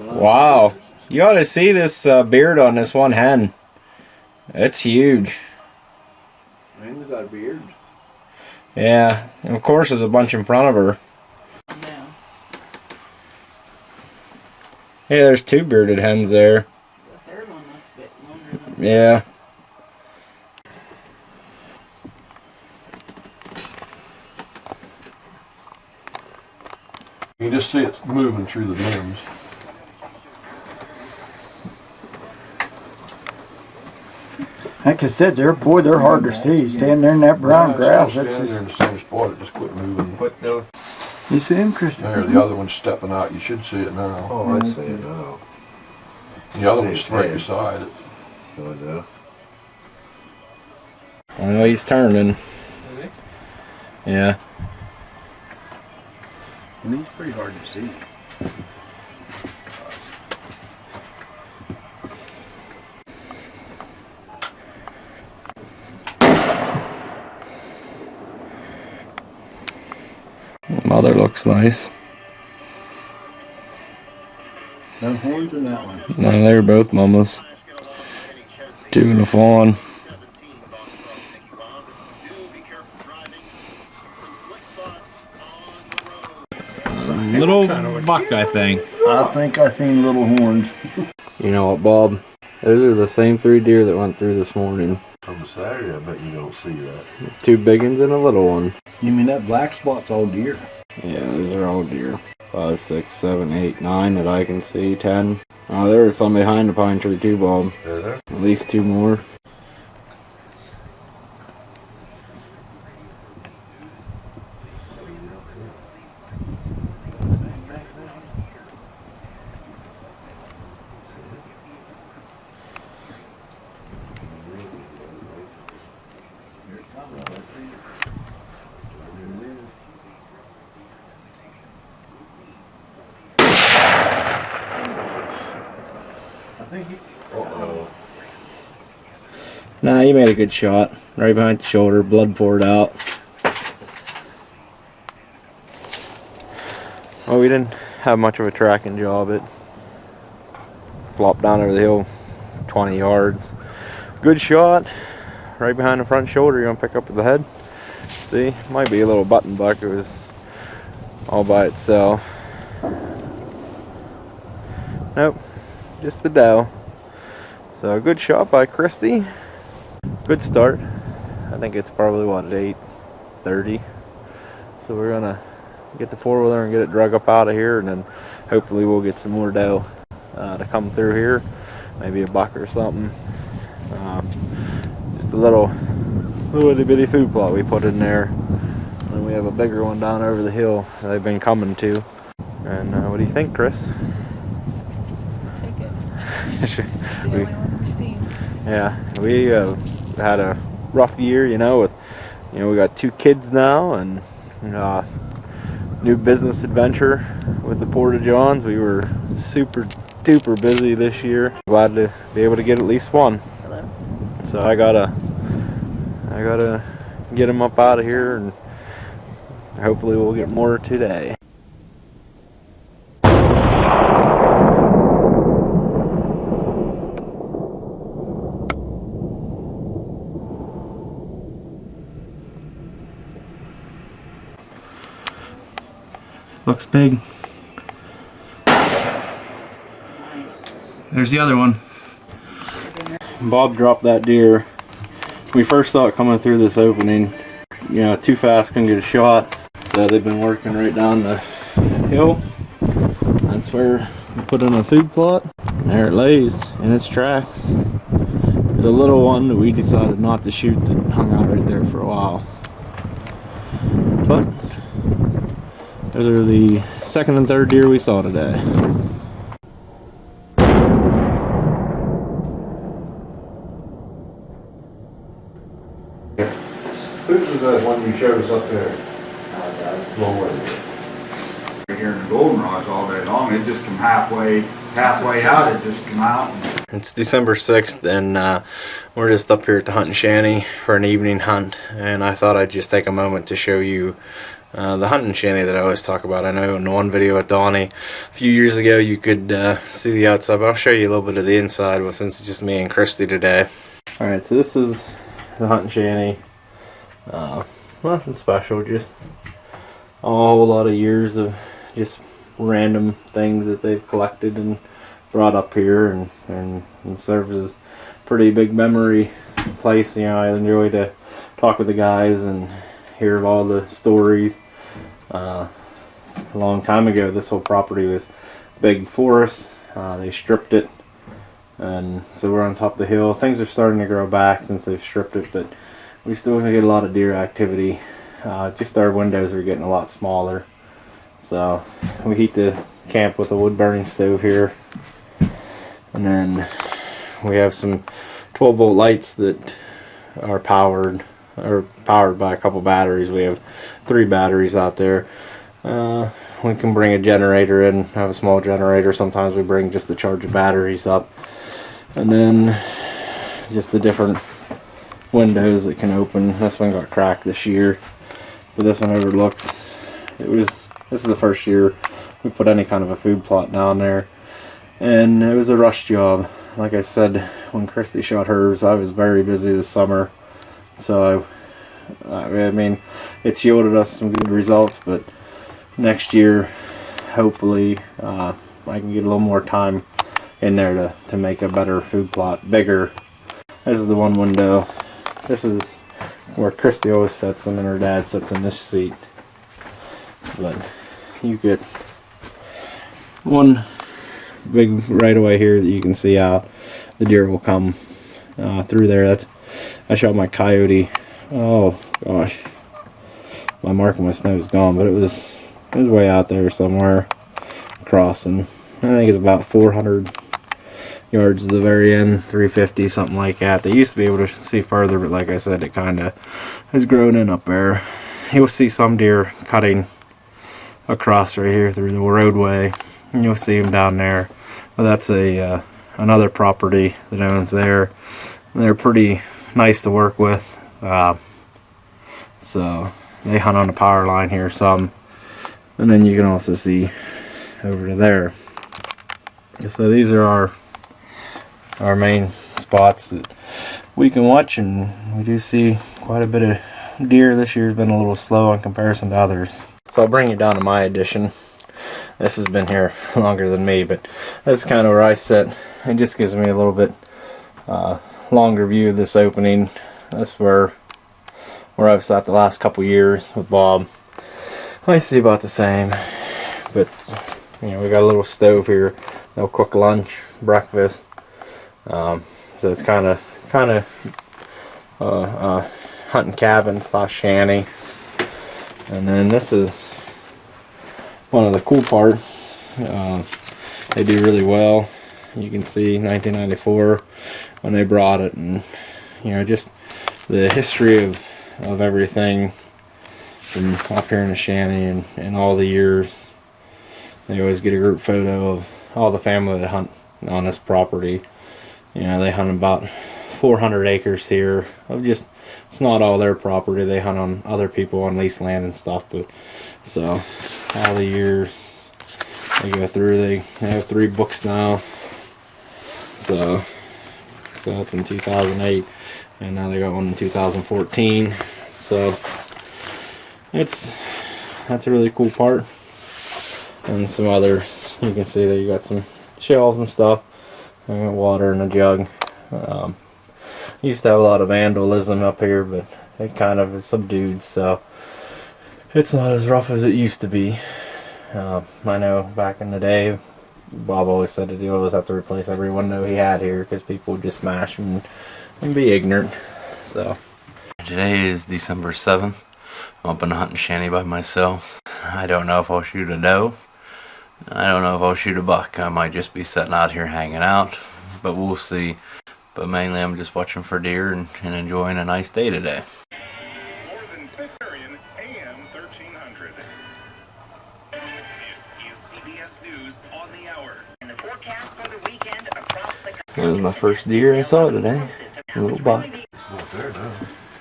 Wow. You ought to see this beard on this one hen. It's huge. Hen's got a beard. Yeah. And of course there's a bunch in front of her. Yeah. Hey, there's 2 bearded hens there. The third one looks a bit longer than Yeah. You can just see it moving through the limbs. Like I said, they're hard to see. Standing there in that brown grass, that's Standing there in just... the same spot, it just quit moving. What the? You see him, Kirsty? There, the other one's stepping out. You should see it now. Oh, I see it now. The other one's See its right head. beside it. Oh, no. I know he's turning. Yeah. And he's pretty hard to see. Mother looks nice. No horns in that one. No, they were both mamas. 2 and a fawn. Little buck, I think. I think I seen little horns. You know what, Bob? Those are the same 3 deer that went through this morning. On Saturday, I bet you don't see that. 2 big ones and a little one. You mean that black spot's all deer? Yeah, those are all deer. 5, 6, 7, 8, 9 that I can see. 10. Oh, there was some behind the pine tree too, Bob. Is there? At least 2 more. Uh-oh. Nah, you made a good shot. Right behind the shoulder, blood poured out. Well, we didn't have much of a tracking job. It flopped down over the hill 20 yards. Good shot. Right behind the front shoulder, you're gonna pick up with the head. See, might be a little button buck. It was all by itself. Nope, just the doe. So good shot by Kirsty. Good start. I think it's probably what, at 8:30. So we're gonna get the 4-wheeler and get it drug up out of here, and then hopefully we'll get some more doe to come through here. Maybe a buck or something. Just a little itty bitty food plot we put in there. And we have a bigger one down over the hill they've been coming to. And what do you think, Chris? take it. It's the only one we've seen. Yeah, we had a rough year, you know, with, you know, we got 2 kids now, and new business adventure with the Porta Johns. We were super duper busy this year. Glad to be able to get at least one. Hello. So I gotta get them up out of here, and hopefully we'll get more today. Looks big. There's the other one. Bob dropped that deer. We first saw it coming through this opening. You know, too fast, couldn't get a shot. So they've been working right down the hill. That's where we put in a food plot. There it lays in its tracks. There's a little one that we decided not to shoot that hung out right there for a while. But those are the second and third deer we saw today. Whose was that one you showed us up there? Long way. Here in the goldenrods all day long, it just come halfway out, it just come out. It's December 6th, and we're just up here at the hunting shanty for an evening hunt, and I thought I'd just take a moment to show you The hunting shanty that I always talk about. I know in one video with Donnie a few years ago you could see the outside, but I'll show you a little bit of the inside since it's just me and Kirsty today. Alright, so this is the hunting shanty. Nothing special, just a whole lot of years of just random things that they've collected and brought up here, and serves as a pretty big memory place. You know, I enjoy to talk with the guys and hear of all the stories. A long time ago, this whole property was big forest. They stripped it, and so we're on top of the hill. Things are starting to grow back since they've stripped it, but we still get a lot of deer activity. Just our windows are getting a lot smaller, so we heat the camp with a wood burning stove here, and then we have some 12-volt lights that are powered by a couple batteries. We have 3 batteries out there. We can bring a generator in, have a small generator. Sometimes we bring just to charge the batteries up, and then just the different windows that can open. This one got cracked this year, but this one overlooks. This is the first year we put any kind of a food plot down there, and it was a rush job. Like I said, when Kirsty shot hers, I was very busy this summer, so I mean, it's yielded us some good results, but next year hopefully I can get a little more time in there to make a better food plot, bigger. This is the one window. This is where Kirsty always sits, and then her dad sits in this seat. But you get one big right away here that you can see how the deer will come through there. I shot my Coyote. Oh gosh, my mark on my snow is gone, but it was way out there somewhere crossing. I think it's about 400 yards to the very end, 350, something like that. They used to be able to see further, but like I said, it kind of has grown in up there. You'll see some deer cutting across right here through the roadway, and you'll see them down there. Well, that's another property that owns there. And they're pretty nice to work with. So they hunt on the power line here some, and then you can also see over to there. So these are our main spots that we can watch, and we do see quite a bit of deer. This year's been a little slow in comparison to others. So I'll bring you down to my edition. This has been here longer than me, but that's kind of where I sit. It just gives me a little bit longer view of this opening. That's where I've sat the last couple years with Bob. I see about the same, but you know, we got a little stove here. They'll cook lunch, breakfast. So it's kind of hunting cabin / shanty. And then this is one of the cool parts. They do really well. You can see 1994 when they brought it, and you know, just the history of everything from up here in the shanty, and all the years. They always get a group photo of all the family that hunt on this property. You know, they hunt about 400 acres here of just, it's not all their property. They hunt on other people on leased land and stuff, but so all the years they go through, they have 3 books now. So that's in 2008, and now they got one in 2014. So that's a really cool part. And some others, you can see that you got some shelves and stuff, and water in a jug. Used to have a lot of vandalism up here, but it kind of is subdued, so it's not as rough as it used to be. I know back in the day, Bob always said that he always have to replace every window he had here because people would just smash them and be ignorant. So today is December 7th. I'm up in a hunting shanty by myself. I don't know if I'll shoot a doe. I don't know if I'll shoot a buck. I might just be sitting out here hanging out, but we'll see. But mainly I'm just watching for deer and enjoying a nice day today. More than Clarion, AM 1300. This is CBS News on the hour. And the forecast for the weekend across the country. That was my first deer I saw today. A little buck. It's not there now.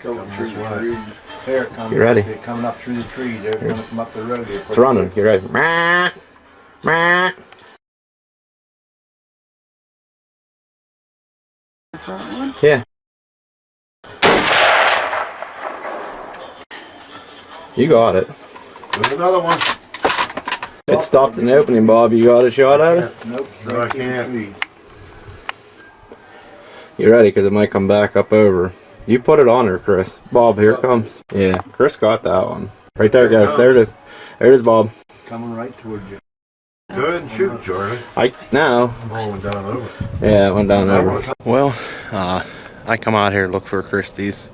Coming through the room. There it comes. You ready? It's coming up through the trees. They're going to come up the road. It's running. You ready? Meh. Meh. Yeah. You got it. There's another one. It stopped in the opening, Bob. You got a shot at it? Nope. No, I can't. You ready? Because it might come back up over. You put it on her, Chris. Bob, here it comes. Yeah, Chris got that one. Right there, guys. There it is. There it is, Bob. Coming right towards you. Go ahead and shoot, Charlie. Now. Ball went down over. Yeah, it went down over. Well, I come out here to look for Kirsty's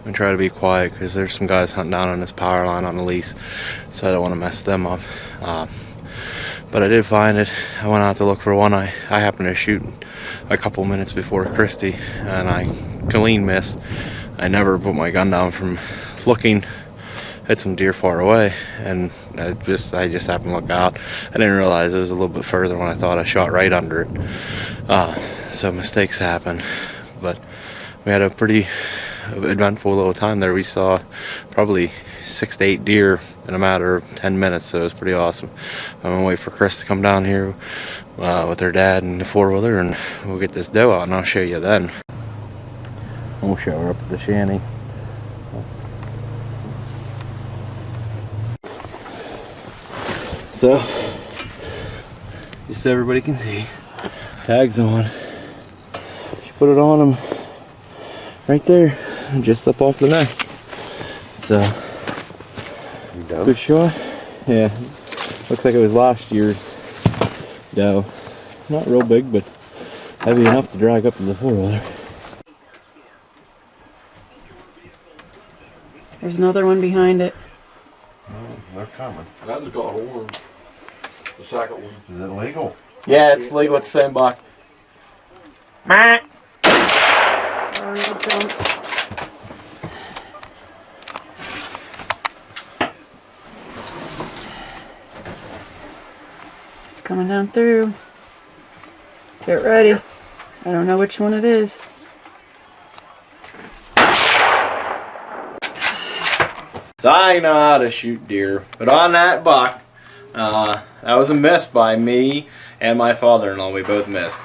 and try to be quiet because there's some guys hunting down on this power line on the lease, so I don't want to mess them up. But I did find it. I went out to look for one. I happened to shoot a couple minutes before Kirsty, and I clean miss. I never put my gun down from looking at some deer far away, and I just happened to look out. I didn't realize it was a little bit further when I thought I shot right under it. So mistakes happen, but we had a pretty eventful little time there. We saw probably 6 to 8 deer in a matter of 10 minutes, so it was pretty awesome. I'm gonna wait for Chris to come down here with her dad and the 4-wheeler, and we'll get this doe out, and I'll show you then. We'll show her up at the Shanty. So, just so everybody can see, tags on. She put it on him right there, just up off the neck. So, good shot. Yeah, looks like it was last year's doe. Not real big, but heavy enough to drag up in the 4-wheeler. There's another one behind it. They're coming. That just got horn. The second one. Is it legal? Yeah, it's legal. It's the same buck. Sorry, I jumped. It's coming down through. Get ready. I don't know which one it is. So I know how to shoot deer, but on that buck, that was a miss by me and my father-in-law. We both missed.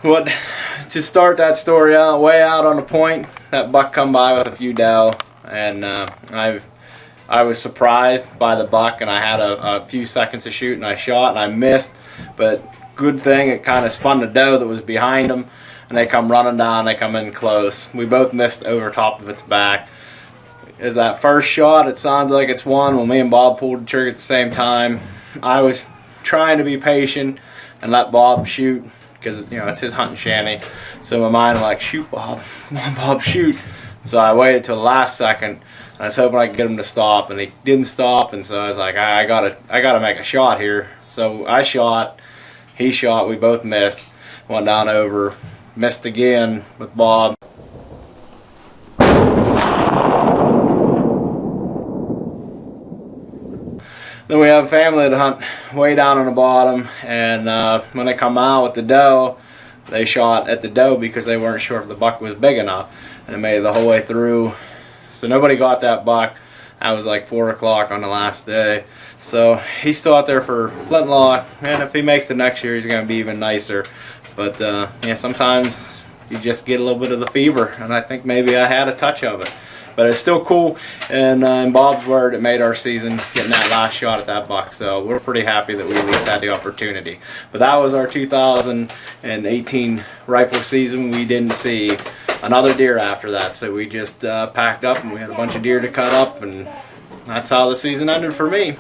To start that story out, way out on the point, that buck come by with a few doe, and I was surprised by the buck, and I had a few seconds to shoot, and I shot, and I missed, but good thing it kind of spun the doe that was behind them, and they come running down, they come in close. We both missed over top of its back. Is that first shot, it sounds like it's one. Well, me and Bob pulled the trigger at the same time. I was trying to be patient and let Bob shoot because, you know, it's his hunting Shanty. So in my mind, I'm like, shoot, Bob. Come on, Bob, shoot. So I waited till the last second. I was hoping I could get him to stop, and he didn't stop. And so I was like, I gotta make a shot here. So I shot. He shot. We both missed. Went down over. Missed again with Bob. Then we have a family that hunt way down on the bottom, and when they come out with the doe, they shot at the doe because they weren't sure if the buck was big enough, and it made it the whole way through. So nobody got that buck. That was like 4 o'clock on the last day. So he's still out there for flintlock, and if he makes the next year, he's going to be even nicer. But yeah, sometimes you just get a little bit of the fever, and I think maybe I had a touch of it. But it's still cool, and in Bob's word, it made our season getting that last shot at that buck. So we're pretty happy that we at least had the opportunity. But that was our 2018 rifle season. We didn't see another deer after that, so we just packed up, and we had a bunch of deer to cut up, and that's how the season ended for me.